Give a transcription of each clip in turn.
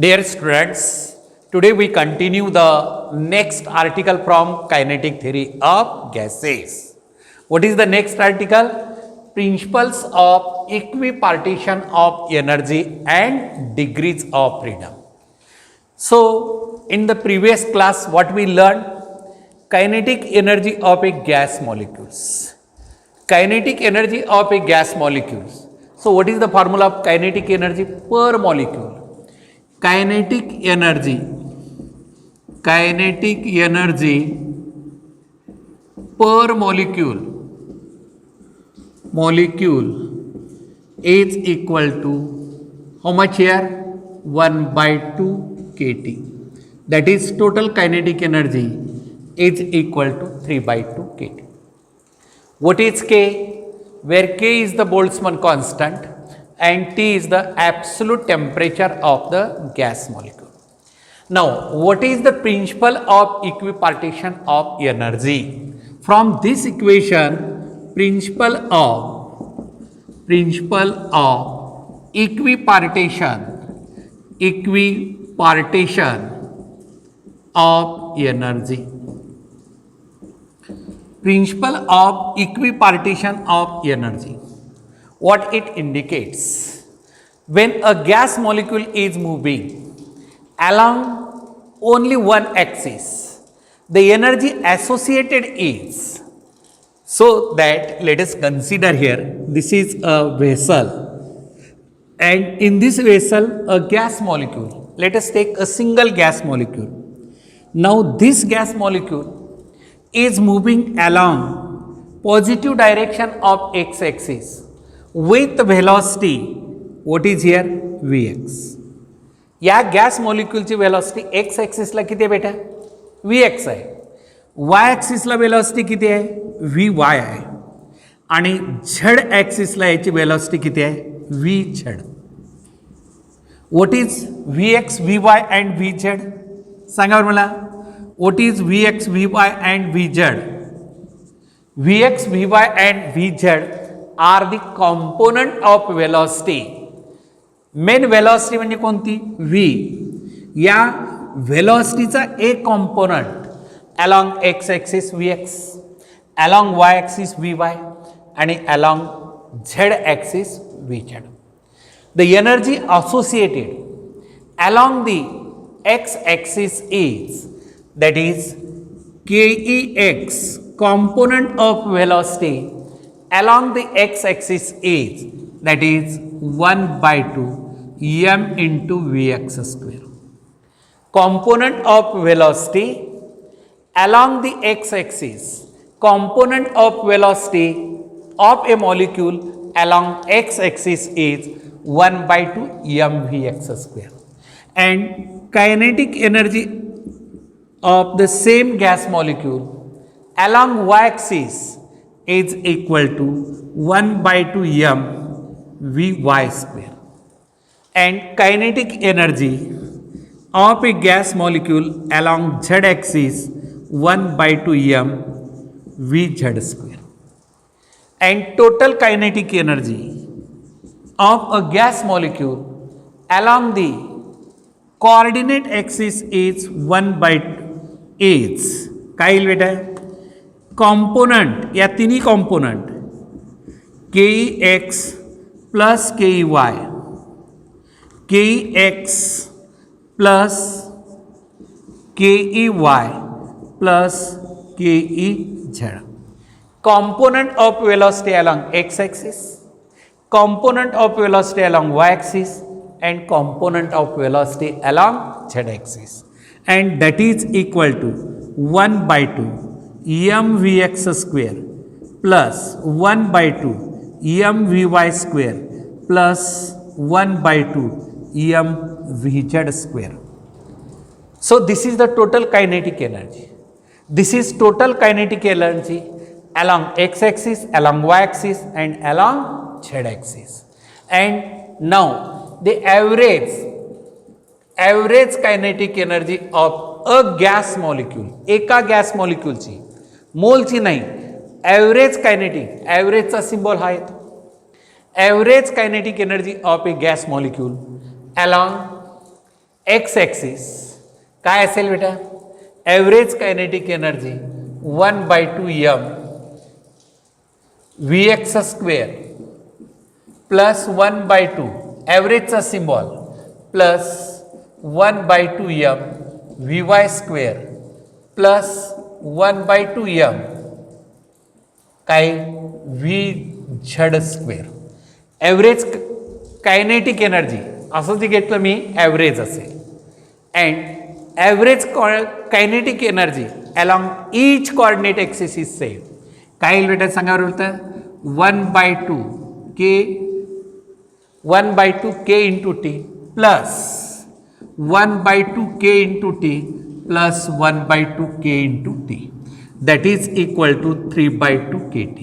Dear students, today we continue the next article from kinetic theory of gases. What is the next article? Principles of equipartition of energy and degrees of freedom. So, in the previous class what we learned? Kinetic energy of a gas molecules. Kinetic energy of a gas molecules. So, what is the formula of kinetic energy per molecule? Kinetic energy per molecule is equal to how much here? 1 by 2 kT. That is total kinetic energy is equal to 3 by 2 kT. What is K? Where K is the Boltzmann constant and T is the absolute temperature of the gas molecule. Now, what is the principle of equipartition of energy? From this equation, principle of equipartition of energy. Principle of equipartition of energy. What it indicates? When a gas molecule is moving along only one axis, the energy associated is, so that let us consider here, this is a vessel and in this vessel a gas molecule. Let us take a single gas molecule. Now this gas molecule is moving along positive direction of x-axis with velocity, what is here? Vx. या gas मोलिक्यूलची velocity x ॲक्सिसला किती आहे बेटा? Vx आहे. Y ॲक्सिसला velocity किती आहे? Vy आहे. आणि Z ॲक्सिसला याची वेलॉसिटी किती आहे? Vz. What is Vx, Vy and Vz? सांगा बरं मला. What is Vx, Vy and Vz? Vx, Vy and Vz are the component of velocity. Main velocity म्हणजे कोणती? V. या वेलॉसिटीचा एक component along x axis Vx, along y axis Vy आणि along z axis Vz. The energy associated along the x axis is, that is Kex, component of velocity along the x axis is, that is 1 by 2 m into Vx square. Component of velocity along the x axis, component of velocity of a molecule along x axis is 1 by 2 m Vx square. And kinetic energy of the same gas molecule along y axis is equal to 1 by 2 m Vy square. And kinetic energy of a gas molecule along z axis 1 by 2 m Vz square. And total kinetic energy of a gas molecule along the coordinate axis is 1 by 8. काय येईल बेटा? Component या तिन्ही component Kex plus Key, Kex plus Key plus Kez. Component of velocity along x axis, component of velocity along y axis and component of velocity along z axis, and that is equal to 1 by 2 m Vx square plus 1 by 2 m Vy square plus 1 by 2 m Vz square. So this is the total kinetic energy. This is total kinetic energy along x axis, along y axis and along z axis. And now the average kinetic energy of a gas molecule, एका gas मॉलिक्यूलची, मोलची नाही, average kinetic, ॲव्हरेजचा symbol हा येतो. Average kinetic energy of a gas molecule along x axis काय असेल बेटा, average kinetic energy 1/2m Vx² plus 1/2 ॲव्हरेजचा symbol plus 1/2m Vy² plus 1/2m काय Vz². ॲव्हरेज कायनेटिक एनर्जी असं जे घेतलं मी ॲव्हरेज असेल and average kinetic energy along each coordinate axis is same. काय येईल बेटा सांगा बरं होतं 1/2k into T plus 1/2k into T plus 1/2k into T that is equal to 3/2kt.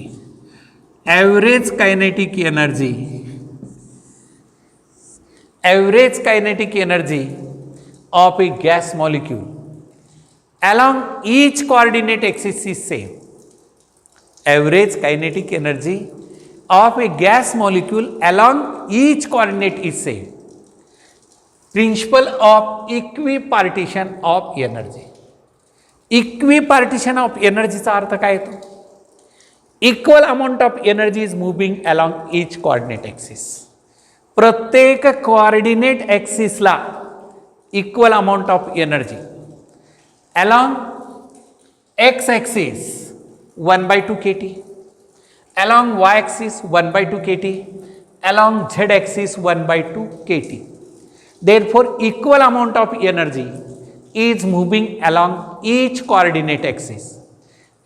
Average kinetic energy of a gas molecule along each coordinate axis is same. Average kinetic energy of a gas molecule along each coordinate is same. Principle of equipartition of energy. Equipartition of energy चा अर्थ काय येतो? Equal amount of energy is moving along each coordinate axis. प्रत्येक coordinate ॲक्सिसला equal amount of energy along x axis 1/2kt, along y axis 1/2kt, along z axis 1/2kt. Therefore equal amount of energy is moving along each coordinate axis.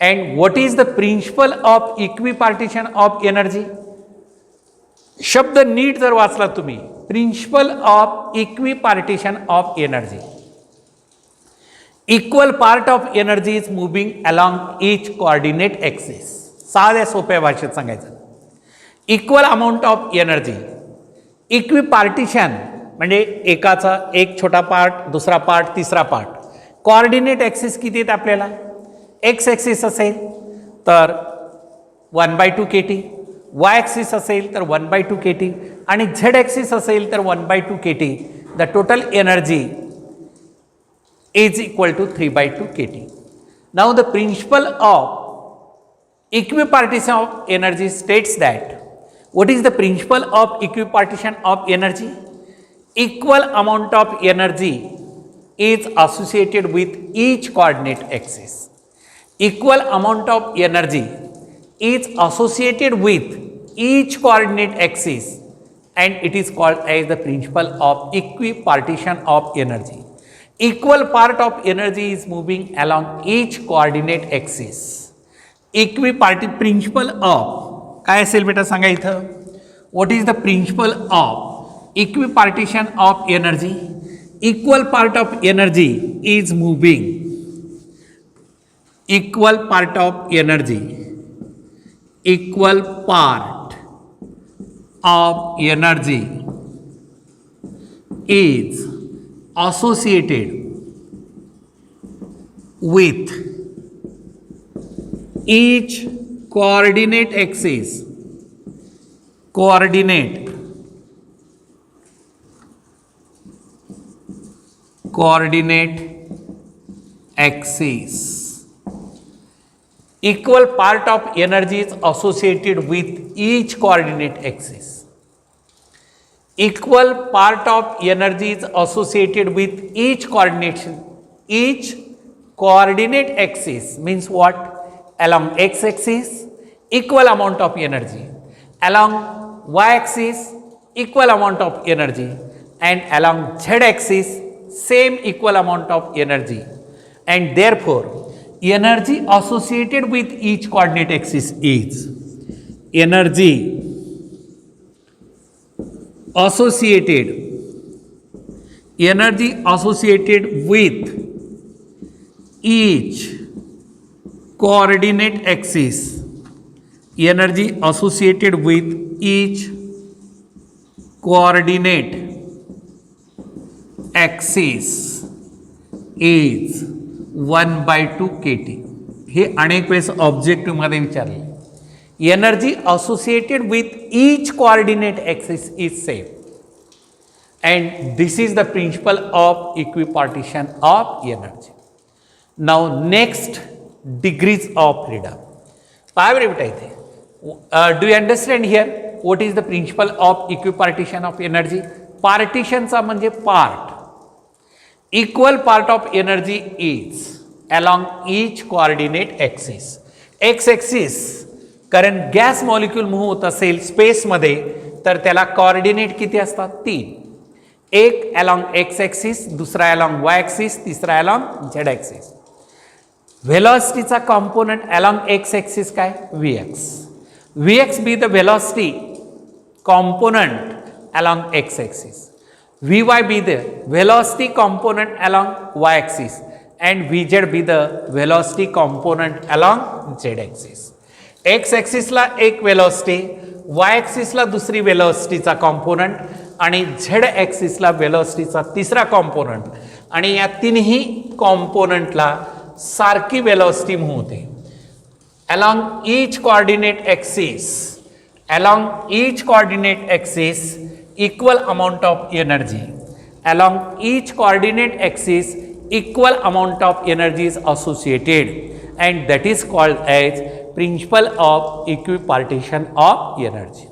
And what is the principle of equipartition of energy? शब्द नीट जर वाचला तुम्ही, principle of equipartition of energy, equal part of energy is moving along each coordinate axis. साध्या सोप्या भाषेत सांगायचं, equal amount of energy. Equipartition म्हणजे एकाचा एक छोटा पार्ट, दुसरा पार्ट, तिसरा पार्ट. कोऑर्डिनेट ॲक्सिस किती आहेत आपल्याला? एक्स ॲक्सिस असेल तर 1/2kt, वाय ॲक्सिस असेल तर 1/2kt आणि झेड ॲक्सिस असेल तर 1/2kt. The total energy is equal to 3/2kt. Now the principle of equipartition of energy states that what is the principle of equipartition of energy? Equal amount of energy is associated with each coordinate axis. Equal amount of energy is associated with each coordinate axis and it is called as the principle of equipartition of energy. Equal part of energy is moving along each coordinate axis. Principle of काय असेल बेटा सांगा इथं? What is the principle of equipartition of energy? Equal part of energy is moving. Equal part of energy. Equal part of energy is associated with each coordinate axis. Coordinate axis. Equal part of energy is associated with each coordinate axis. Equal part of energy is associated with each coordinate axis means what? Along x axis equal amount of energy, along y axis equal amount of energy and along z axis same equal amount of energy, and therefore energy associated with each coordinate axis is energy associated with each coordinate axis. Energy associated with each coordinate axis is 1/2kt. हे अनेक वेळेस objective मध्ये विचारले. Energy associated with each coordinate axis is same and this is the principle of equipartition of energy. Now next, degrees of freedom. पहा बरे बेटा इथे, do you understand here what is the principle of equipartition of energy? पार्टिशनचा म्हणजे part, equal part of energy is along each coordinate axis. X axis, कारण gas molecule move होत असेल स्पेसमध्ये तर त्याला कोऑर्डिनेट किती असतात? 3. एक अलॉंग एक्स ॲक्सिस, दुसरा अलॉंग वाय ॲक्सिस, तिसरा अलॉंग झेड ॲक्सिस. व्हेलॉसिटीचा कॉम्पोनंट अलॉंग एक्स ॲक्सिस काय? Vx. Vx be the velocity component along x axis. Vy be the velocity component along y axis and Vz be the velocity component along z axis. x axis ला एक velocity, y axis ला दुसरी velocity चा component आणि z axis ला velocity चा तिसरा component आणि या तिन्ही component ला सारखी velocity मूव्ह होते. Along each coordinate axis, equal amount of energy. Along each coordinate axis, equal amount of energy is associated, and that is called as principle of equipartition of energy.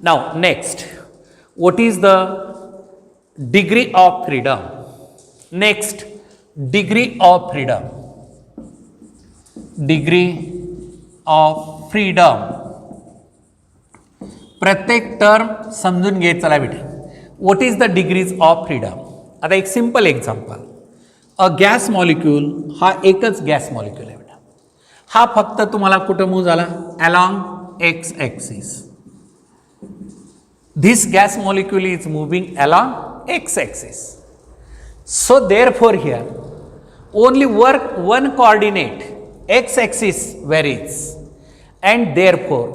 Now next, what is the degree of freedom? Next, degree of freedom. Degree of freedom. प्रत्येक term समजून घे. चला बेटा, what is the degrees of freedom? आता एक simple example, अ gas molecule, हा एकच gas molecule आहे बेटा. हा फक्त तुम्हाला कुठं मूव्ह झाला? Along x axis. This gas molecule is moving along x axis. So therefore here only work one coordinate x axis varies, and therefore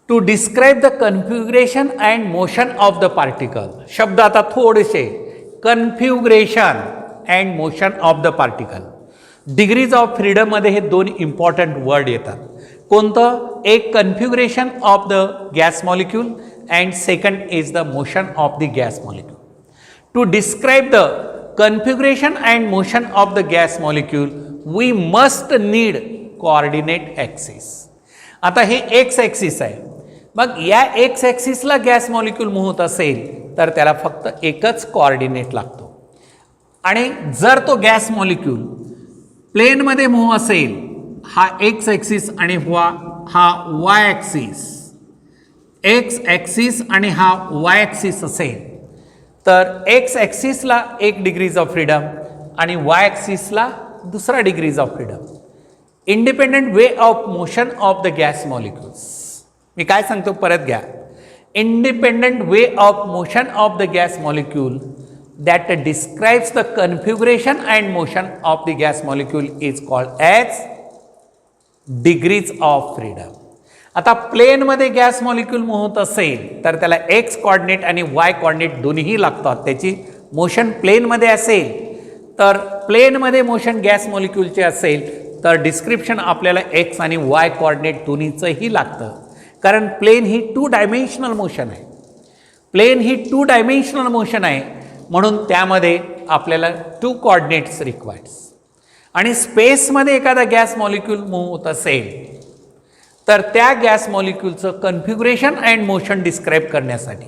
to describe the configuration and motion of the particle, शब्द आता थोडेसे, configuration and motion of the particle. Degrees of freedom मध्ये हे दोन important word येतात. कोणतं? एक configuration of the gas molecule and second is the motion of the gas molecule. To describe the configuration and motion of the gas molecule we must need coordinate axis. आता हे x axis आहे, मग या x ॲक्सिसला gas molecule move होत असेल तर त्याला फक्त एकच कोऑर्डिनेट लागतो. आणि जर तो गॅस मॉलिक्यूल प्लेनमध्ये मूव्ह असेल, हा x ॲक्सिस आणि हा y ॲक्सिस, x ॲक्सिस आणि हा y ॲक्सिस असेल तर एक्स ॲक्सिसला एक डिग्रीज ऑफ फ्रीडम आणि वाय ॲक्सिसला दुसरा degrees of freedom. Independent way of motion of the gas molecules. मी काय सांगतो परत घ्या. Independent way of motion of the gas molecule that describes the configuration and motion of the gas molecule is called as degrees of freedom. आता प्लेनमध्ये gas molecule move होत असेल तर त्याला एक्स कॉर्डिनेट आणि वाय कॉर्डिनेट दोन्हीही लागतात. त्याची मोशन प्लेनमध्ये असेल तर प्लेनमध्ये मोशन गॅस मॉलिक्यूलचे असेल तर डिस्क्रिप्शन आपल्याला एक्स आणि वाय कॉर्डिनेट दोन्हीचंही लागतं. कारण प्लेन ही 2 डायमेन्शनल मोशन आहे. प्लेन ही 2 डायमेन्शनल मोशन आहे म्हणून त्यामध्ये आपल्याला 2 कॉर्डिनेट्स रिक्वायर्ड्स. आणि स्पेसमध्ये एखादा गॅस मॉलिक्यूल मूव्ह होत असेल तर त्या गॅस मॉलिक्यूलचं कन्फ्युग्रेशन अँड मोशन डिस्क्राईब करण्यासाठी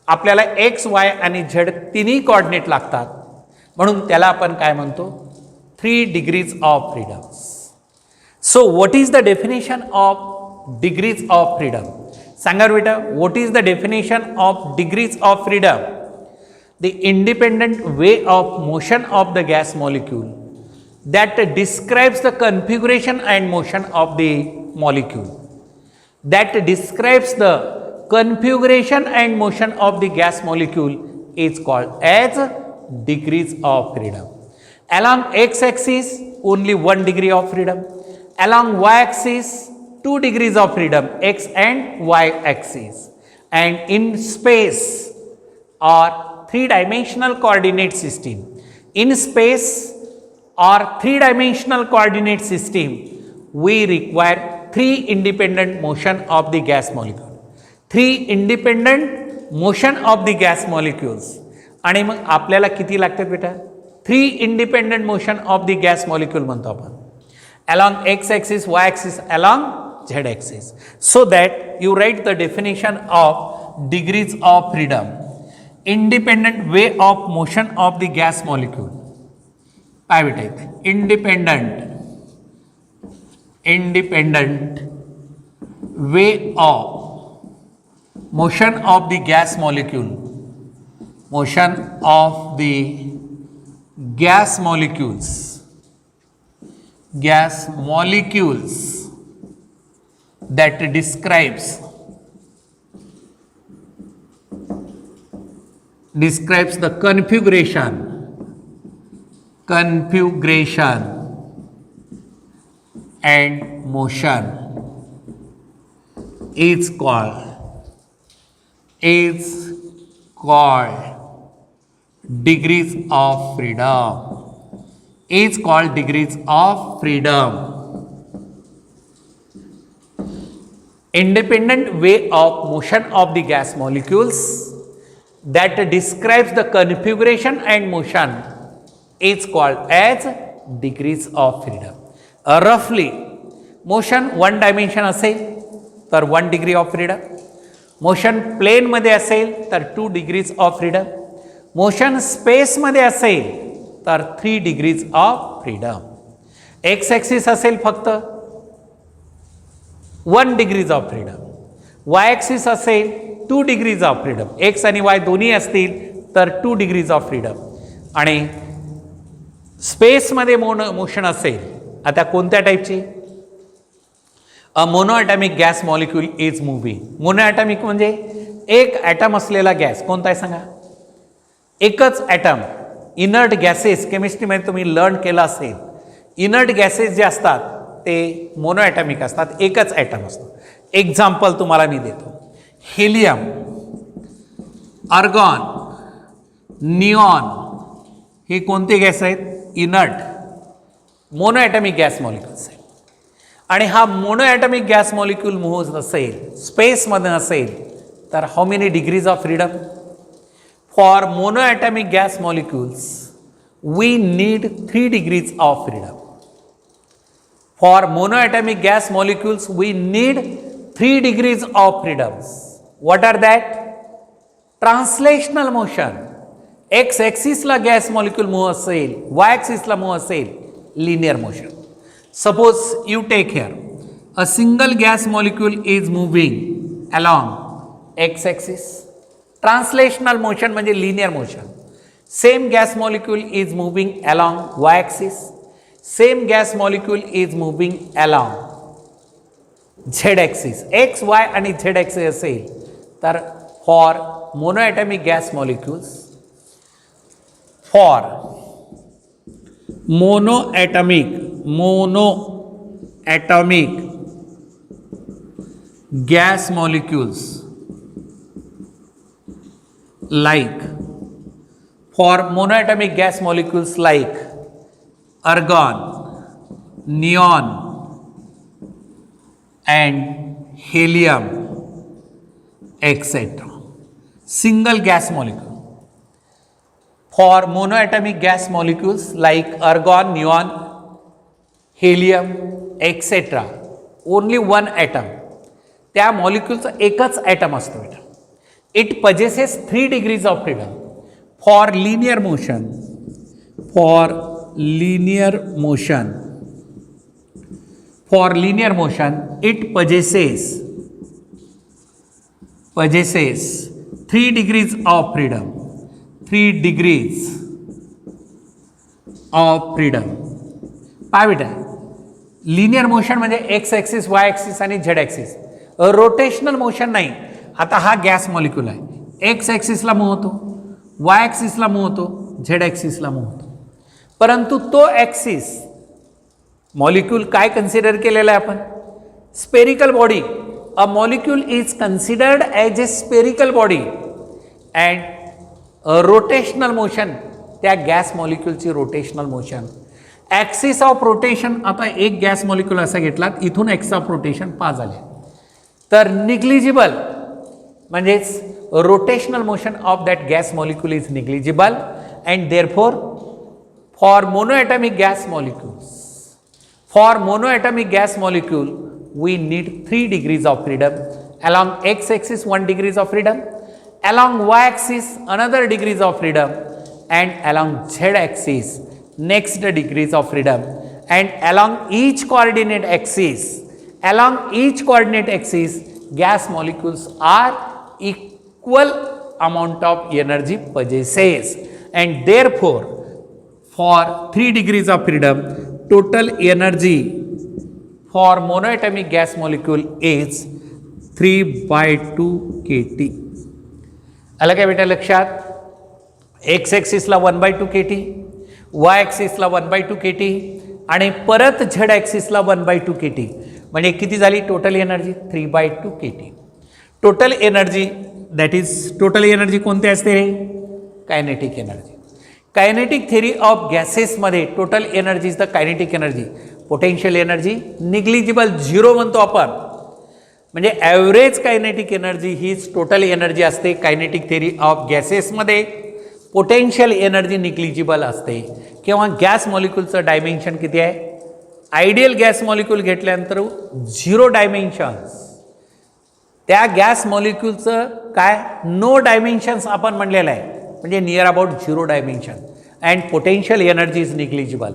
आपल्याला एक्स वाय आणि झेड तिन्ही कॉर्डिनेट लागतात. म्हणून त्याला आपण काय म्हणतो? 3 degrees of freedom. So what is the definition of degrees of freedom? सांगा बेटा, what is the definition of degrees of freedom? The independent way of motion of the gas molecule that describes the configuration and motion of the molecule, that describes the configuration and motion of the gas molecule is called as degrees of freedom. Along x axis only 1 degree of freedom, along y axis 2 degrees of freedom, x and y axis, and in space or 3-dimensional coordinate system, in space or 3-dimensional coordinate system we require 3 independent motion of the gas molecule. 3 independent motion of the gas molecules. आणि मग आपल्याला किती लागतात बेटा? 3 independent motion of the gas molecule म्हणतो आपण. Along x axis, y axis, along z axis. So that you write the definition of degrees of freedom. Independent way of motion of the gas molecule. काय बेटा इथे? independent way of motion of the gas molecule. Motion of the gas molecules that describes the configuration and motion is called degrees of freedom. Is called degrees of freedom. Independent way of motion of the gas molecules that describes the configuration and motion is called as degrees of freedom. Roughly motion 1 dimension असेल तर 1 degree of freedom. Motion plane मध्ये असेल तर 2 degrees of freedom. Motion space मध्ये असेल तर 3 degrees of freedom. x axis असेल फक्त 1 degrees of freedom. y axis असेल 2 degrees of freedom. x आणि y दोन्ही असतील तर 2 degrees of freedom. आणि स्पेसमध्ये मोशन असेल, आता कोणत्या टाईपची? अ मोनोॲटॉमिक गॅस मॉलिक्यूल इज मूव्हिंग. मोनोॲटॉमिक म्हणजे एक ॲटम असलेला गॅस. कोणता आहे सांगा? एकच ॲटम. इनर्ट गॅसेस केमिस्ट्रीमध्ये तुम्ही लर्न केलं असेल. इनर्ट गॅसेस जे असतात ते मोनोॲटॉमिक असतात, एकच ॲटम असतो. एक्झाम्पल तुम्हाला मी देतो. हेलियम, आर्गॉन, निऑन हे कोणते गॅस आहेत? इनर्ट मोनोॲटॉमिक गॅस मॉलिक्युल्स आहेत. आणि हा मोनोॲटॉमिक गॅस मॉलिक्यूल मूव्ह असेल, स्पेसमध्ये नसेल तर how many degrees of freedom? For monoatomic gas molecules, we need 3 degrees of freedom. For monoatomic gas molecules, we need 3 degrees of freedoms. What are that? Translational motion. X axis ला gas molecule move असेल, y axis ला move असेल, linear motion. Suppose you take here, a single gas molecule is moving along x axis. Translational motion म्हणजे linear motion. Same gas molecule is moving along y axis. Same gas molecule is moving along z axis. X y आणि z axis असेल तर for monoatomic gas molecules, for monoatomic gas molecules like for monoatomic gas molecules like argon, neon and helium etc. Single gas molecule. For monoatomic gas molecules like argon, neon, helium etc. only one atom. त्या मॉलिक्यूलचा एकच item असतो बेटा. It possesses 3 degrees of freedom. For linear motion, it possesses 3 degrees of freedom. 3 degrees of freedom. पहा बेटा, linear motion म्हणजे x axis, Y axis आणि z axis. Rotational motion नाही. आता हा गॅस मॉलिक्यूल आहे, एक्स ॲक्सिसला मूव्ह होतो, वाय ॲक्सिसला मूव्ह होतो, झेड ॲक्सिसला मूव्ह होतो. परंतु तो ॲक्सिस मॉलिक्यूल काय कन्सिडर केलेला आहे आपण? Spherical body. A molecule is considered as a spherical body and rotational motion, त्या गॅस मॉलिक्यूलची rotational motion. Axis of rotation, आता एक गॅस मॉलिक्यूल असा घेतला, इथून ॲक्सिस ऑफ रोटेशन 5 झाले तर निग्लिजिबल म्हणजेच rotational motion of that gas molecule is negligible and therefore for monoatomic gas molecules we need 3 degrees of freedom. Along x axis 1 degrees of freedom, along y axis another degrees of freedom, and along z axis next degrees of freedom, and along each coordinate axis gas molecules are equal amount of energy possesses, and therefore for 3 degrees of freedom total energy for monoatomic gas molecule is 3/2 kT. आलं काय बेटा लक्षात? X ॲक्सिसला 1/2 kT, Y ॲक्सिसला 1/2 kT आणि परत Z ॲक्सिसला 1/2 kT. म्हणजे किती झाली total energy? 3/2 kT. Total energy that is total energy कोणती असते? Kinetic energy. Kinetic theory of गॅसेसमध्ये total energy is the kinetic energy. Potential energy negligible 0 म्हणतो आपण. म्हणजे ॲव्हरेज कायनेटिक एनर्जी हीच टोटल एनर्जी असते. कायनेटिक थेरी ऑफ गॅसेसमध्ये potential energy negligible असते. किंवा गॅस मॉलिक्यूलचं डायमेन्शन किती आहे? आयडियल गॅस मॉलिक्यूल घेतल्यानंतर 0 डायमेन्शन्स. त्या गॅस मॉलिक्यूलचं काय नो डायमेन्शन्स आपण म्हणलेलं आहे. म्हणजे near about 0 dimension. And potential energy is negligible.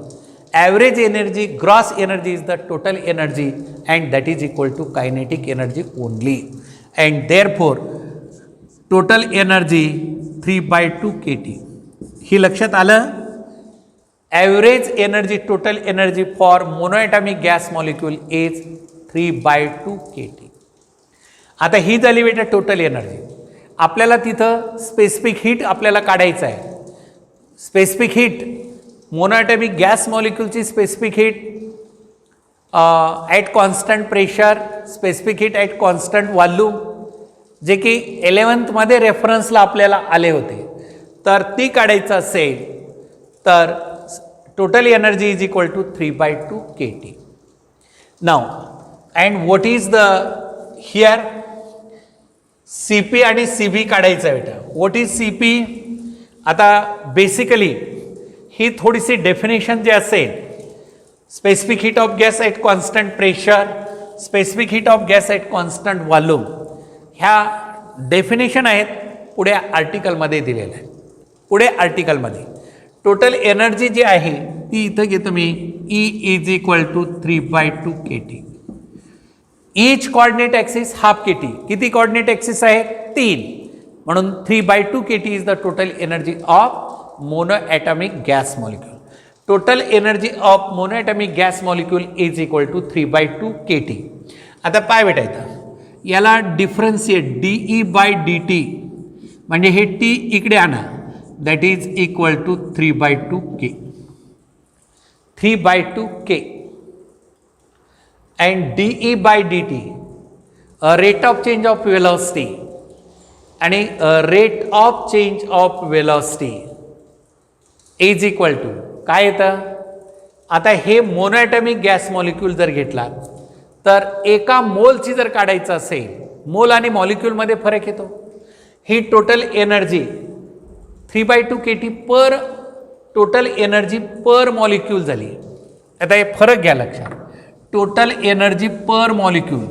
Average energy, gross energy is the total energy and that is equal to kinetic energy only. And therefore, total energy 3/2 kT. ही लक्षात आलं? Average energy, total energy for monoatomic gas molecule is 3/2 kT. आता ही झाली बेटा total energy. आपल्याला तिथं specific heat आपल्याला काढायचं आहे. स्पेसिफिक हीट मोनोएटॉमिक गॅस मॉलिक्यूलची specific heat at constant pressure, specific heat at constant volume, जे की 11th रेफरन्सला आपल्याला आले होते. तर ती काढायचं असेल तर total energy is equal to 3/2 kT. Now and what is the here CP आणि CB काढायचं आहे बेटा. What is CP? आता बेसिकली ही थोडीशी डेफिनेशन जे असेल, specific heat of gas at constant pressure, specific heat of gas at constant volume, ह्या डेफिनेशन आहेत पुढे आर्टिकलमध्ये दिलेलं आहे. पुढे आर्टिकलमध्ये टोटल एनर्जी जी आहे ती इथं घेतो मी. E is equal to 3/2 kT. Each coordinate axis half kT. किती कॉर्डिनेट ॲक्सिस आहेत? 3. म्हणून 3/2 kT is the total energy of monoatomic gas molecule. Total energy of monoatomic gas molecule is equal to 3/2 kT. आता पाय बेटा इथं याला differentiate dE/dt म्हणजे हे T इकडे आणा, that is equal to 3/2 k. 3/2 k and dE/dt rate of change of velocity आणि rate of change of velocity is equal to काय येतं? आता हे मोनोएटॉमिक गॅस मॉलिक्यूल जर घेतला तर एका मोलची जर काढायचं असेल, मोल आणि मॉलिक्यूलमध्ये फरक येतो. ही total energy 3/2 kT per total energy per molecule झाली. आता हे फरक घ्या लक्षात. Total energy per molecule,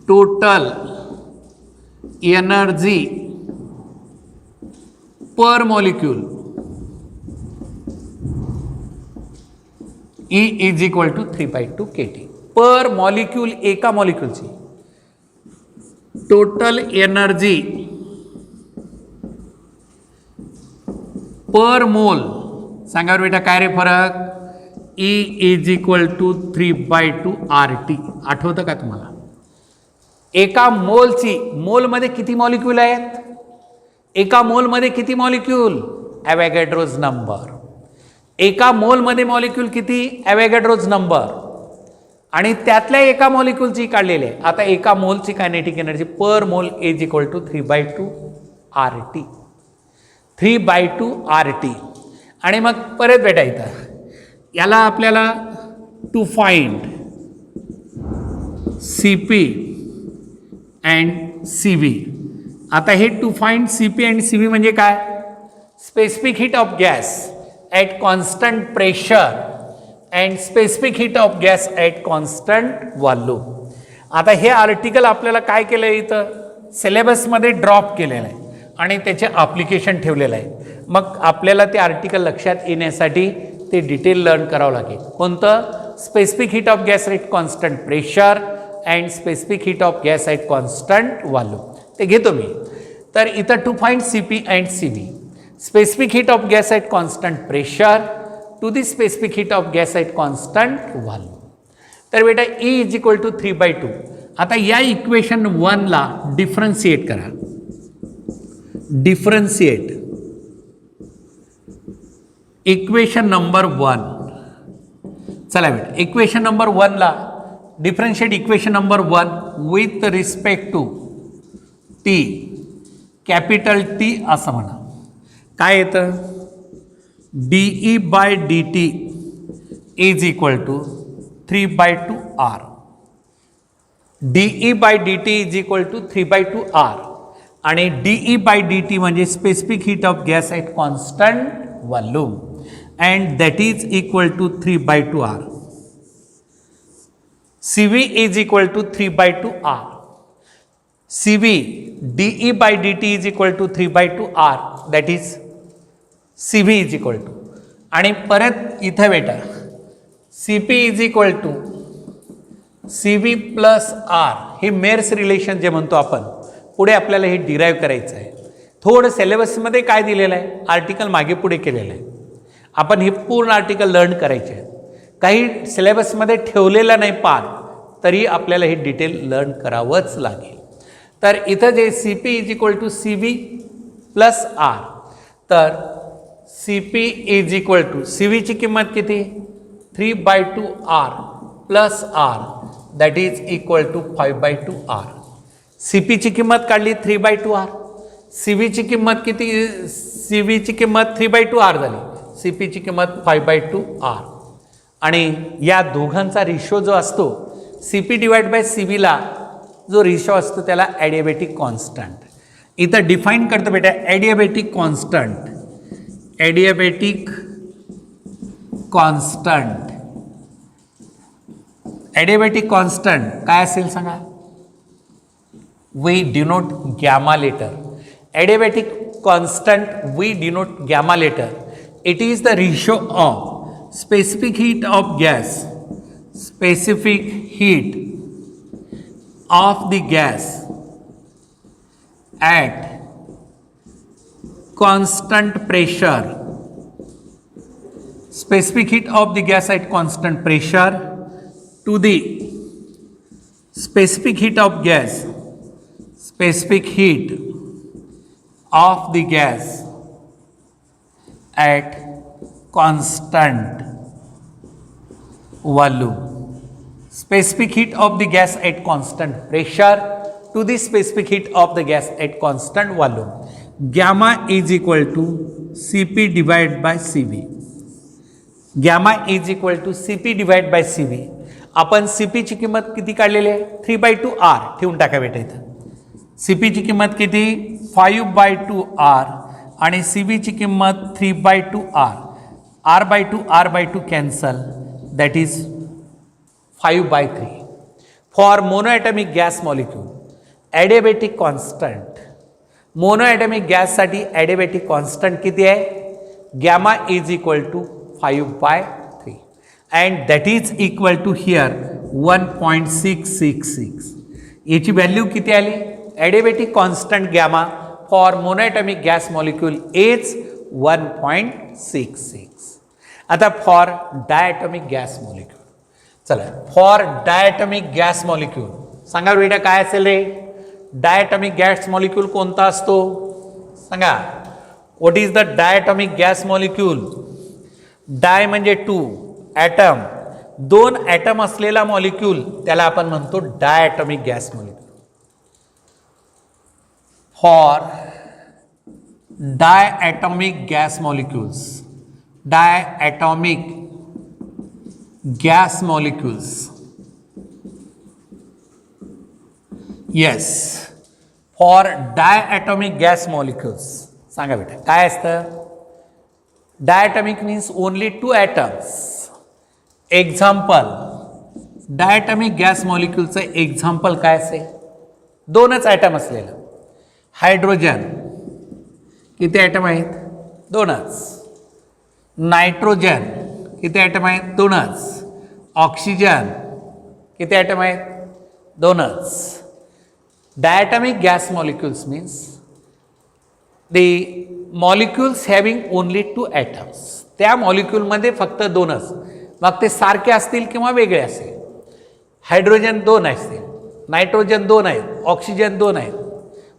total energy per molecule E is equal to 3/2 kT. Per molecule, एका मॉलिक्यूलची टोटल एनर्जी पर मोल. सांगा बेटा काय रे फरक? E is equal to 3/2 RT. आठवतं का तुम्हाला? एका मोलची, मोलमध्ये किती मॉलिक्यूल आहेत? एका मोलमध्ये किती मॉलिक्यूल? ॲव्होगॅड्रोज नंबर. एका मोलमध्ये मॉलिक्यूल किती? ॲव्होगॅड्रोज नंबर. आणि त्यातल्या एका मॉलिक्यूलची काढलेली आहे. आता एका मोलची kinetic energy per mole is equal to 3/2 RT. 3/2 RT. आणि मग परत भेटायचं याला आपल्याला to find CP and C V. आता हे to find C P and C V म्हणजे काय? Specific heat of gas at constant pressure and specific heat of gas at constant volume. आता हे आर्टिकल आपल्याला काय केलं आहे इथं सिलेबसमध्ये ड्रॉप केलेलं आहे आणि त्याचे ॲप्लिकेशन ठेवलेलं आहे. मग आपल्याला ते आर्टिकल लक्षात येण्यासाठी ते डिटेल लर्न करावं लागेल. कोणतं? Specific heat of gas at constant pressure and specific heat of gas at constant volume. ते घेतो मी. तर इथं to find C P and C V. Specific heat of gas at constant pressure to the specific heat of gas at constant volume. तर बेटा E is equal to 3/2. आता या equation 1ला डिफरन्शिएट करा. Differentiate equation number 1. चला बेटा equation number 1ला differentiate equation number 1 with respect to T, capital T असं म्हणा. काय येतं? dE/dt is equal to 3/2 R. dE/dt is equal to 3/2 R आणि dE/dt म्हणजे specific heat of gas at constant volume and that is equal to 3/2 R. CV is equal to 3/2 R. CV dE/dt is equal to 3/2 R that is CV is equal to आणि परत इथं बेटा CP is equal to CV plus R. हे मेर्स relation जे म्हणतो आपण पुढे आपल्याला हे डिराईव्ह करायचं आहे. थोडं सिलेबसमध्ये काय दिलेलं आहे आर्टिकल मागे पुढे केलेलं आहे. आपण हे पूर्ण आर्टिकल लर्न करायचे आहे. काही सिलेबसमध्ये ठेवलेलं नाही पार्ट तरी आपल्याला हे डिटेल लर्न करावंच लागेल. तर इथं जे CP is equal to CV plus R. तर CP इज इक्वल टू CVची किंमत किती? 3/2 R plus R that is equal to 5/2 R. CPची किंमत काढली 3/2 R. CVची किंमत किती? CVची किंमत 3/2 R झाली. CPची किंमत 5/2 R. आणि या दोघांचा रेशो जो असतो CP डिवाइड बाय CVला जो रेशो असतो त्याला ॲडियाबॅटिक कॉन्स्टंट. इथं डिफाईन करतो बेटा adiabatic constant. Adiabatic constant. Adiabatic constant काय असेल सांगा? We denote gamma letter. Adiabatic constant we denote gamma letter. It is the ratio of specific heat of gas, specific heat of the gas at constant pressure, specific heat of the gas at constant pressure to the specific heat of gas, specific heat of the gas at constant volume. Specific heat of the gas at constant pressure to the specific heat of the gas at constant volume. Gamma is equal to CP divide by CV. Gamma is equal to CP divide by CV. आपण CPची किंमत किती काढलेली आहे? 3/2 R. ठेवून टाका बेटा इथं. CPची किंमत किती? 5/2 R आणि CVची किंमत 3/2 R. R/2 cancel that is 5/3. For monoatomic gas molecule adiabatic constant. Monoatomic गॅससाठी ॲडियाबॅटिक कॉन्स्टंट किती आहे? Gamma is equal to 5/3 and that is equal to here 1.666. याची व्हॅल्यू किती आली? Adiabatic constant gamma for monoatomic gas molecule is 1.66. आता for diatomic gas molecule. चला for diatomic gas molecule सांगा बेटा काय असेल रे? डायॲटॉमिक गॅस मॉलिक्यूल कोणता असतो सांगा? What is the diatomic gas molecule? Di म्हणजे 2, ॲटम 2 ॲटम असलेला मॉलिक्यूल त्याला आपण म्हणतो diatomic gas molecule. For diatomic gas molecules, diatomic gas molecules yes. For diatomic gas molecules सांगा बेटा काय असतं. Diatomic means only 2 atoms. Example diatomic gas मॉलिक्युलचं एक्झाम्पल काय असेल. 2च ॲटम असलेलं. हायड्रोजन किती ॲटम आहेत. 2च. नायट्रोजन किती ॲटम आहेत. 2च. ऑक्सिजन किती ॲटम आहेत. 2च. Diatomic gas molecules means the molecules having only 2 atoms. त्या मॉलिक्यूलमध्ये फक्त 2च. मग ते सारखे असतील किंवा वेगळे असतील. हायड्रोजन 2 असतील, नायट्रोजन 2 आहेत, ऑक्सिजन 2 आहेत.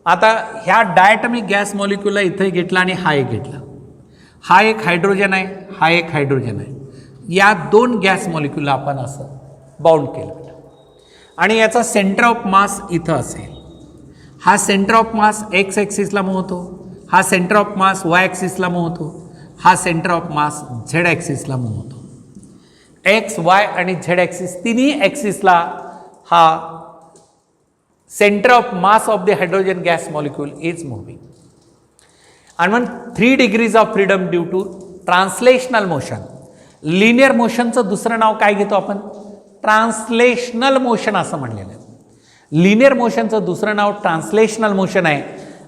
आता ह्या डायटॉमिक गॅस मॉलिक्यूलला इथे घेतला आणि हा एक घेतला. हा एक हायड्रोजन आहे, हा एक हायड्रोजन आहे. या 2 गॅस मॉलिक्यूलला आपण असं बाउंड केलं आणि याचा सेंटर ऑफ मास इथं असेल. हा सेंटर ऑफ मास एक्स ॲक्सिसला मूव्ह होतो, हा सेंटर ऑफ मास वाय ॲक्सिसला मूव्ह होतो, हा सेंटर ऑफ मास झेड ॲक्सिसला मूव्ह होतो. एक्स वाय आणि झेड ॲक्सिस तिन्ही ॲक्सिसला हा centre of mass of the hydrogen gas molecule is moving. आणि मग 3 degrees of freedom due to translational motion. Linear मोशनचं दुसरं नाव काय घेतो आपण. ट्रान्सलेशनल मोशन असं म्हणलेलं आहे. लिनियर मोशनचं दुसरं नाव ट्रान्सलेशनल मोशन आहे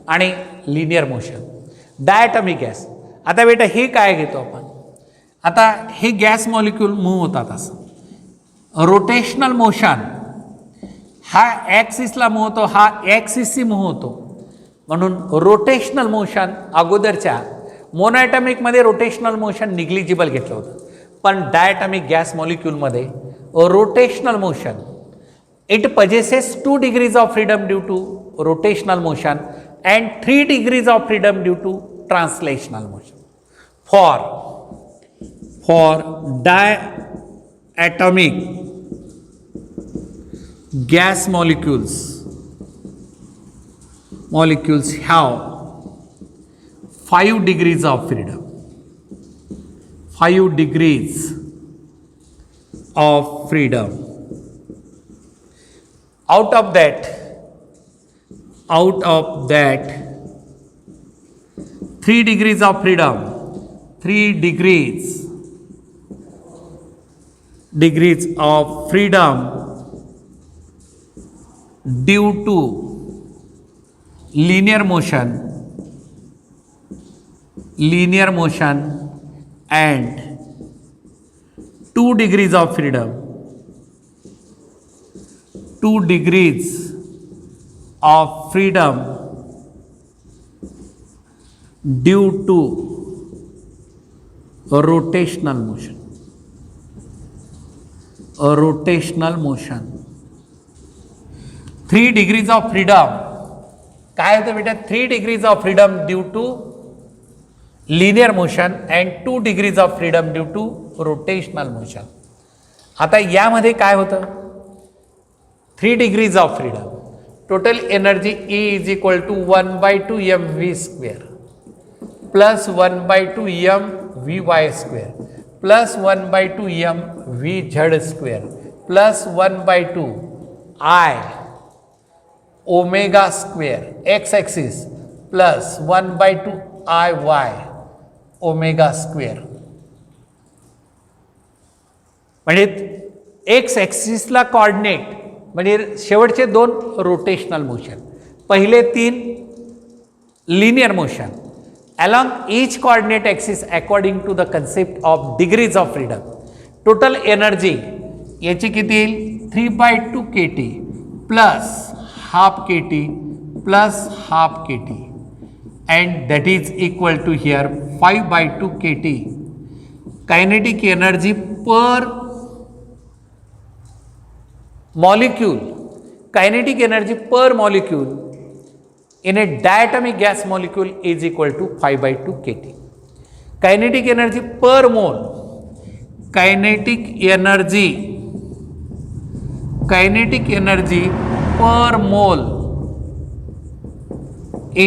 आणि लिनियर मोशन. Diatomic gas. आता बेटा हे काय घेतो आपण. आता हे गॅस मॉलिक्यूल मूव्ह होतात असं. रोटेशनल मोशन हा ॲक्सिसला मूव्ह होतो, हा ॲक्सिसशी मूव्ह होतो. म्हणून रोटेशनल मोशन अगोदरच्या मोनोॲटॉमिकमध्ये रोटेशनल मोशन निग्लिजिबल घेतलं होतं. पण डायटॉमिक गॅस मॉलिक्यूलमध्ये rotational motion it possesses 2 degrees of freedom due to rotational motion and 3 degrees of freedom due to translational motion. For diatomic gas molecules have 5 degrees of freedom. 5 degrees of freedom. Out of that 3 degrees of freedom, 3 degrees of freedom due to linear motion and 2 degrees of freedom, 2 degrees of freedom due to rotational motion. A rotational motion. 3 degrees of freedom काय होतं बेटा. 3 degrees of freedom due to linear motion and 2 degrees of freedom due to rotational motion. आता यामध्ये काय होतं. 3 degrees of freedom. Total energy E is equal to 1/2 mv square plus 1/2 mvy square plus 1/2 mvz square plus 1/2 I omega square x axis plus 1/2 I y omega square. म्हणजे X ॲक्सिसला coordinate म्हणजे शेवटचे 2 rotational motion, पहिले 3 linear motion along each coordinate axis according to the concept of degrees of freedom. Total energy याची किती येईल. 3/2 kT plus half kT plus half kT and that is equal to here 5/2 kT kinetic energy per molecule. Kinetic energy per molecule in a diatomic gas molecule is equal to 5/2 kT. Kinetic energy per mole. Kinetic energy per mole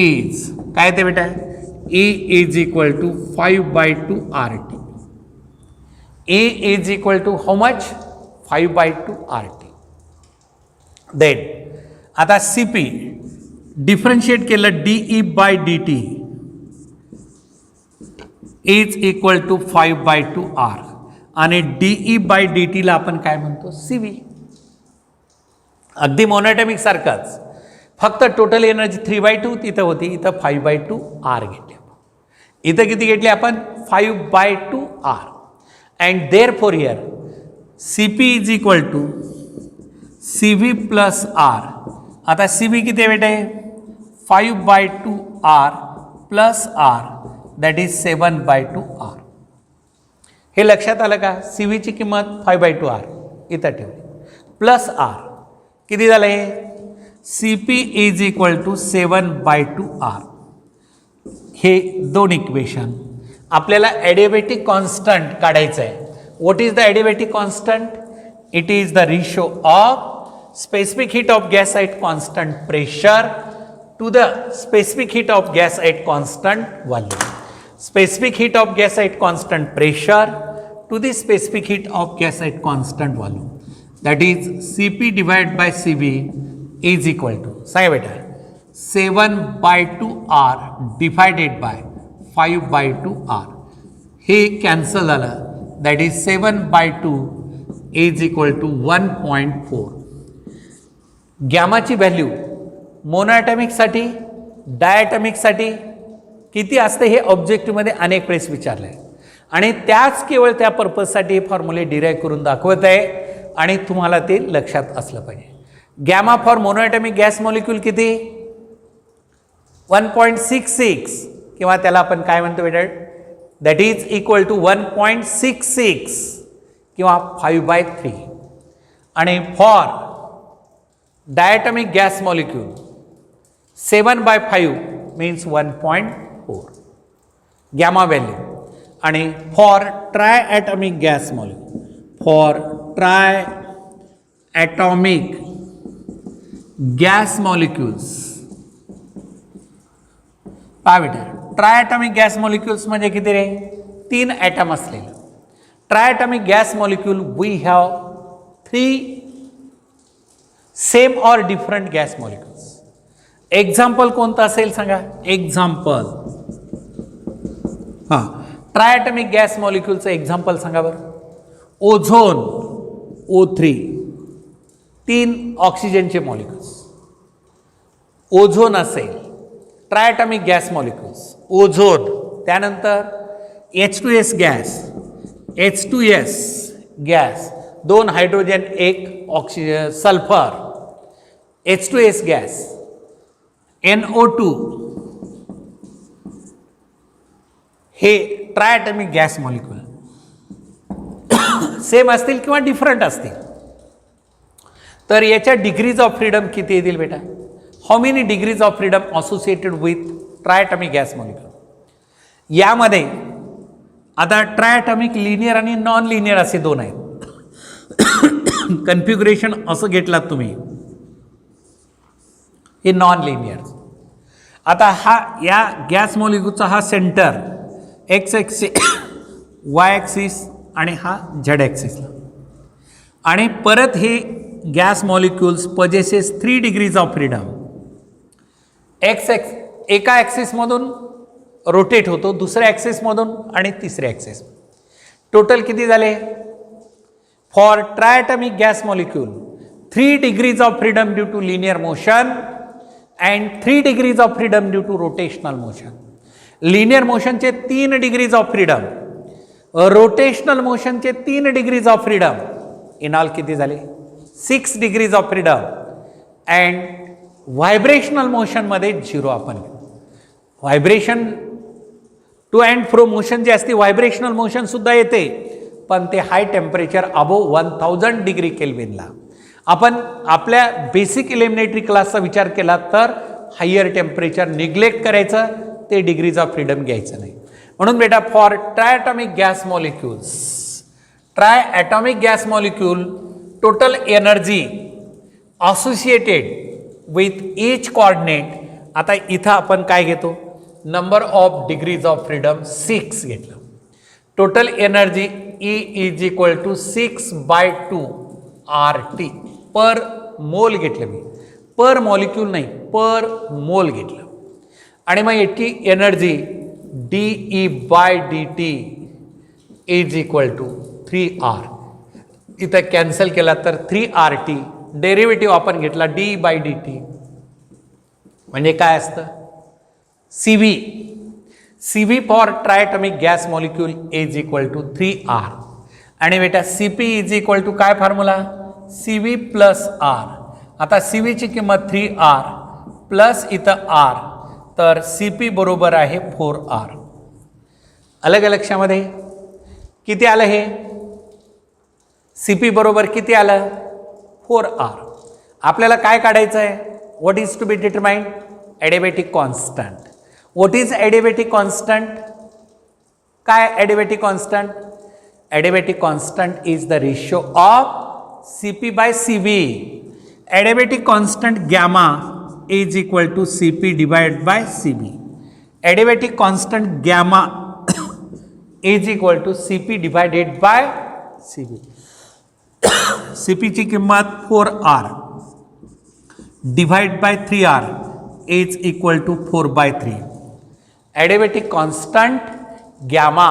is काय ते बेटा. E is equal to 5/2 RT. E is equal to how much. 5/2 RT. Then आता C P differentiate केलं D E by D T is equal to 5/2 R आणि D E by D टीला आपण काय म्हणतो सी व्ही. अगदी monoatomic सारखंच, फक्त टोटल एनर्जी 3/2 तिथं होती, इथं 5/2 आर घेतली. इथं किती घेतली आपण 5/2 R. And therefore here C P is equal to C V plus R. आता सी व्ही किती भेटे 5/2 R plus R that is 7/2 R. हे लक्षात आलं का? सी व्हीची किंमत 5/2 आर इथं ठेवली प्लस आर किती झालं आहे C P is equal to 7/2 R. हे दोन इक्वेशन आपल्याला ॲडिएबॅटिक कॉन्स्टंट काढायचं आहे. What is the adiabatic constant? It is the ratio of specific heat of gas at constant pressure to the specific heat of gas at constant volume. Specific heat of gas at constant pressure to the specific heat of gas at constant volume. That is Cp divided by Cv is equal to सांगा बेटा 7/2 R divided by 5/2 R. हे cancel झालं. That is 7/2 is equal to 1.4. गॅमाची व्हॅल्यू मोनोॲटॉमिकसाठी डायॲटॉमिकसाठी किती असते हे ऑब्जेक्टिव्हमध्ये अनेक वेळेस विचारलं आहे आणि त्याच केवळ त्या पर्पजसाठी हे फॉर्म्युले डिराईव्ह करून दाखवत आहे आणि तुम्हाला ते लक्षात असलं पाहिजे. Gamma for monoatomic gas molecule किती 1.66 किंवा त्याला आपण काय म्हणतो बेटा दॅट इज इक्वल टू 1.66 किंवा 5/3 आणि for diatomic gas molecule 7/5 means 1.4 gamma value. आणि for triatomic gas molecule for triatomic gas molecules पहा बेटा ट्राय ॲटॉमिक गॅस मॉलिक्युल्स म्हणजे किती रे 3 ॲटम असलेलं. Triatomic gas molecule we have 3 same or different gas molecules. Example कोणतं असेल सांगा. एक्झाम्पल हां ट्रायॲटॉमिक गॅस मॉलिक्यूलचं एक्झाम्पल सांगा बरं. ओझोन O3 3 ऑक्सिजनचे मॉलिक्युल्स. ओझोन असेल ट्रायॲटॉमिक गॅस मॉलिक्युल्स ओझोन. त्यानंतर H2S gas H2S gas 2 hydrogen 1 oxygen sulphur H2S gas NO2 हे ट्रायॲटॉमिक गॅस मॉलिक्यूल सेम असतील किंवा डिफरंट असतील. तर याच्या डिग्रीज ऑफ फ्रीडम किती येतील बेटा? How many degrees of freedom associated with triatomic gas molecule? यामध्ये आता ट्रायॲटॉमिक लिनियर आणि नॉन लिनियर असे दोन आहेत. कन्फ्युगरेशन असं घेतलात तुम्ही हे नॉन लिनियर. आता हा या गॅस मॉलिक्यूलचा हा center X axis Y axis आणि हा झेड ॲक्सिसला. आणि परत हे gas molecules possesses 3 degrees of freedom. एका ॲक्सिसमधून रोटेट होतो दुसऱ्या ॲक्सिसमधून आणि तिसऱ्या ॲक्सिस. टोटल किती झाले? For triatomic gas molecule 3 degrees of freedom due to linear motion and 3 degrees of freedom due to rotational motion. Linear मोशनचे 3 डिग्रीज ऑफ फ्रीडम, रोटेशनल मोशनचे 3 degrees of freedom. In all किती झाले? 6 degrees of freedom. And vibrational मोशनमध्ये 0 आपण. Vibration to and fro motion जे असते vibrational मोशनसुद्धा येते पण ते हाय टेम्परेचर अबोव 1000 डिग्री केल्विनला. आपण आपल्या बेसिक इलिमिनेटरी क्लासचा विचार केला तर हायर टेम्परेचर निग्लेक्ट करायचं, ते डिग्रीज ऑफ फ्रीडम घ्यायचं नाही. म्हणून बेटा for triatomic gas molecules triatomic gas molecule total energy associated with each coordinate. आता इथं आपण काय घेतो? Number of degrees of freedom 6 घेतलं. Total energy E is equal to 6/2 RT per mole घेतलं मी. पर मॉलिक्यूल नाही, पर मोल घेतलं आणि मग याची energy dE/dt is equal to 3R. इथं कॅन्सल केला तर 3RT, डेरिव्हेटिव्ह आपण घेतला dE/dt म्हणजे काय असतं CV. CV for triatomic gas molecule is equal to 3R. आणि बेटा CP इज इक्वल टू काय फॉर्म्युला CV प्लस R. आता CV ची किंमत 3R प्लस इथं R, तर CP बरोबर आहे 4R. आलं का लक्षामध्ये? किती आलं हे? CP बरोबर किती आलं? 4R. आपल्याला काय काढायचं आहे? What is to be determined? Adiabatic constant. What is adiabatic constant? काय adiabatic constant? Adiabatic constant is the ratio of CP/CV. Adiabatic constant gamma is equal to CP divide by CB. Adiabatic constant gamma is equal to CP divided by CB. CP ची किंमत 4R divide by 3R is equal to 4/3. Adiabatic constant gamma,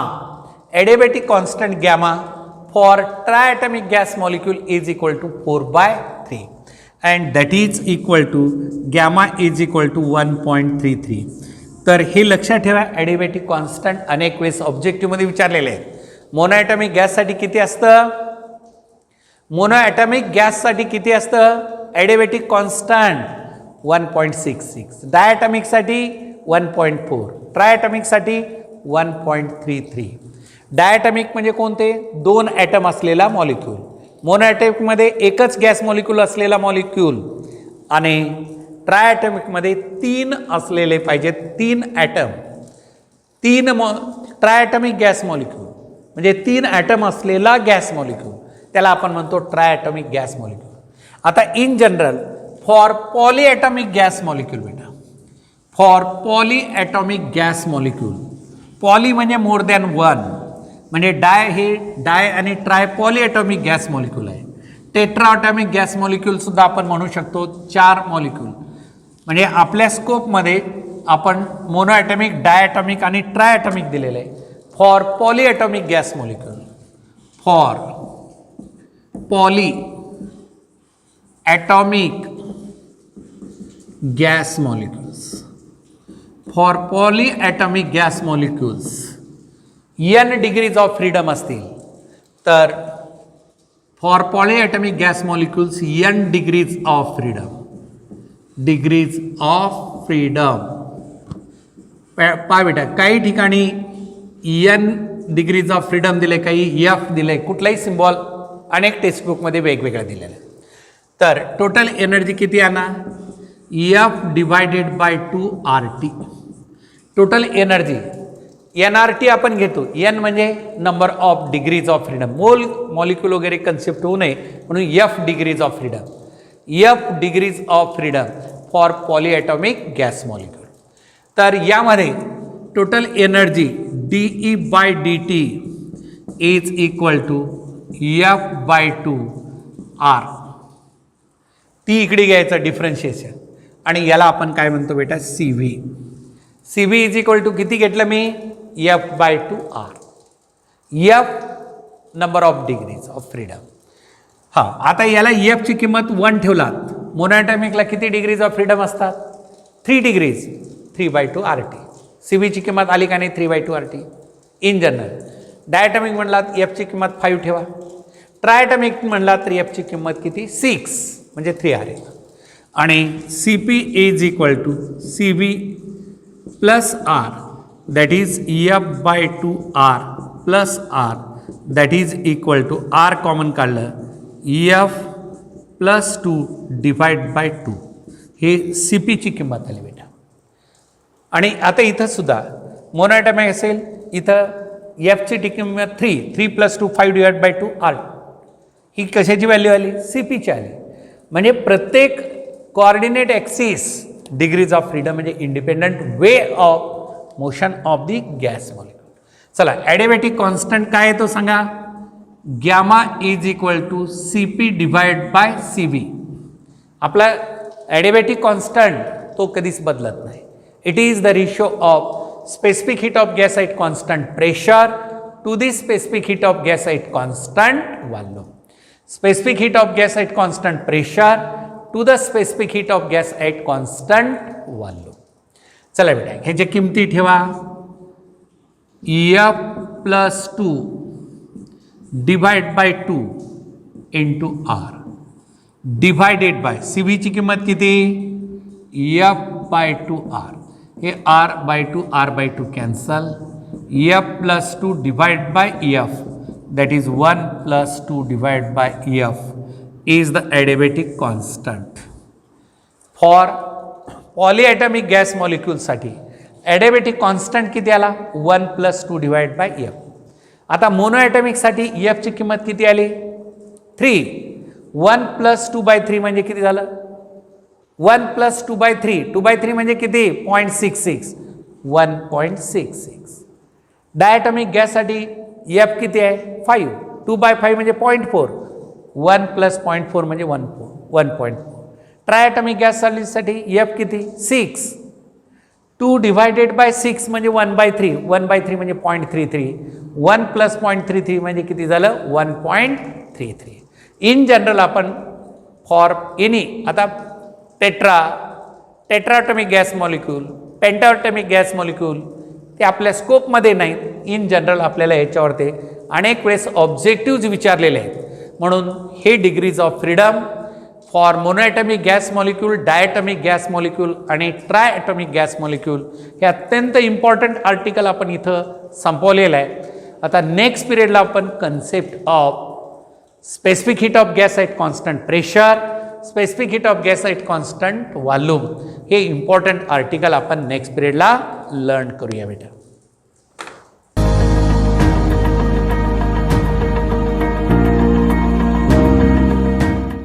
adiabatic constant gamma for triatomic gas molecule is equal to 4/3 and that is equal to gamma is equal to 1.33. तर हे लक्षात ठेवा, ॲडिबॅटिक constant अनेक वेळेस ऑब्जेक्टिव्हमध्ये विचारलेले आहेत. मोनोॲटॉमिक गॅससाठी किती असतं? मोनोॲटॉमिक गॅससाठी किती असतं? ॲडिबॅटिक कॉन्स्टंट 1.66. डायॲटॉमिकसाठी 1.4. ट्रायॲटॉमिकसाठी 1.33. डायॲटॉमिक म्हणजे कोणते? 2 ॲटम असलेला मॉलिक्यूल. मोनोॲटॉमिकमध्ये एकच गॅस मॉलिक्यूल असलेला मॉलिक्यूल आणि ट्रायॲटॉमिकमध्ये 3 असलेले पाहिजेत, 3 ॲटम. 3 ट्रायॲटॉमिक गॅस मॉलिक्यूल म्हणजे 3 ॲटम असलेला गॅस मॉलिक्यूल, त्याला आपण म्हणतो ट्रायॲटॉमिक गॅस मॉलिक्यूल. आता in general for polyatomic gas molecule बेटा, for polyatomic gas molecule, poly म्हणजे मोर दॅन 1, म्हणजे डाय हे डाय आणि ट्राय पॉलीॲटॉमिक गॅस मॉलिक्यूल आहे. टेट्राॲटॉमिक गॅस मॉलिक्यूल सुद्धा आपण म्हणू शकतो 4 मॉलिक्यूल. म्हणजे आपल्या स्कोपमध्ये आपण मोनोॲटॉमिक, डायॲटॉमिक आणि ट्रायॲटॉमिक दिलेलं आहे. For polyatomic gas molecule, for polyatomic gas molecules, for polyatomic gas molecules n degrees of freedom असतील तर for polyatomic gas molecules n degrees of freedom, degrees of freedom. पहा बेटा, काही ठिकाणी n डिग्रीज ऑफ फ्रीडम दिले, काही f दिले, कुठलाही सिम्बॉल अनेक टेक्स्टबुकमध्ये वेगवेगळा दिलेला आहे. तर टोटल एनर्जी किती आणा? F divided by 2RT. Total energy NRT आपण घेतो. N म्हणजे number of degrees of freedom, molecule वगैरे कन्सेप्ट होऊ नये म्हणून F degrees of freedom, F degrees of freedom for polyatomic gas molecule. तर यामध्ये total energy dE/dt is equal to F/2R. ती इकडे घ्यायचं डिफरन्शिएशन आणि याला आपण काय म्हणतो बेटा? CV. CV is equal to किती घेतलं मी? F/2R. F number of degrees of freedom. हां, आता याला F ची किंमत 1 ठेवलात. मोनोॲटॉमिकला किती डिग्रीज ऑफ फ्रीडम असतात? 3 डिग्रीज, 3/2RT. CV ची किंमत आली का नाही? 3/2RT in general. डायॲटॉमिक म्हणलात F ची किंमत 5 ठेवा. ट्रायॲटॉमिक म्हणलात तर F ची किंमत किती? 6 म्हणजे 3R आहे. आणि CP is equal to CV plus R, that is F/2R plus R, that is equal to R common काढलं F+2 डिवाइड बाय 2. हे CP ची किंमत आली बेटा. आणि आता इथं सुद्धा मोनोॲटॉमिक असेल, इथं F ची किंमत 3 + 2 5 डिवाइड बाय 2R. ही कशाची व्हॅल्यू आली? CP ची आली. म्हणजे प्रत्येक coordinate axis degrees of freedom म्हणजे independent way of motion of the gas molecule. चला, ॲडिबॅटिक कॉन्स्टंट काय आहे तो सांगा? Gamma is equal to CP divide by CV. आपला ॲडिबॅटिक कॉन्स्टंट तो कधीच बदलत नाही. It is the ratio of specific heat of gas at constant pressure to the specific heat of gas at constant volume. Specific heat of gas at constant pressure to the specific heat of gas at constant volume. चला बेटा ह्याच्या किमती ठेवा. F+2 divide by 2 into R divided by CV ची किंमत किती F/2R. हे R/2 R/2 cancel. F+2 divide by F that is 1+2 divided by F is the adiabatic constant. For polyatomic gas molecule साठी adiabatic constant किती आला 1+2 divided by F. आता monoatomic साठी F ची किंमत किती आली 3. 1+2/3 म्हणजे किती झालं 1+2/3. 2/3 म्हणजे किती 0.66 1.66. डायटॉमिक गॅससाठी F किती आहे 5. 2/5 म्हणजे 0.4. 1 + 0.4 म्हणजे 1.4. ट्रायटॉमिक गॅससाठी F किती 6. 2 डिवायडेड बाय 6 म्हणजे 1/3. 1/3 म्हणजे 0.33. 1 + 0.33 म्हणजे किती झालं 1.33. इन जनरल आपण फॉर एनी आता टेट्राटॉमिक गॅस मॉलिक्यूल पेंटाटॉमिक गॅस मॉलिक्यूल ते आपल्या स्कोपमध्ये नाहीत. इन जनरल आपल्याला याच्यावरती अनेक वेळेस ऑब्जेक्टिव्ज विचारलेले आहेत. म्हणून हे degrees of freedom for monoatomic gas molecule diatomic gas molecule आणि ट्रायॲटॉमिक गॅस मॉलिक्यूल हे अत्यंत इम्पॉर्टंट आर्टिकल आपण इथं संपवलेलं आहे. आता नेक्स्ट पिरियडला आपण concept of specific heat of gas at constant pressure specific heat of gas at constant volume हे important article आपण नेक्स्ट पिरियडला लर्न करूया बेटा.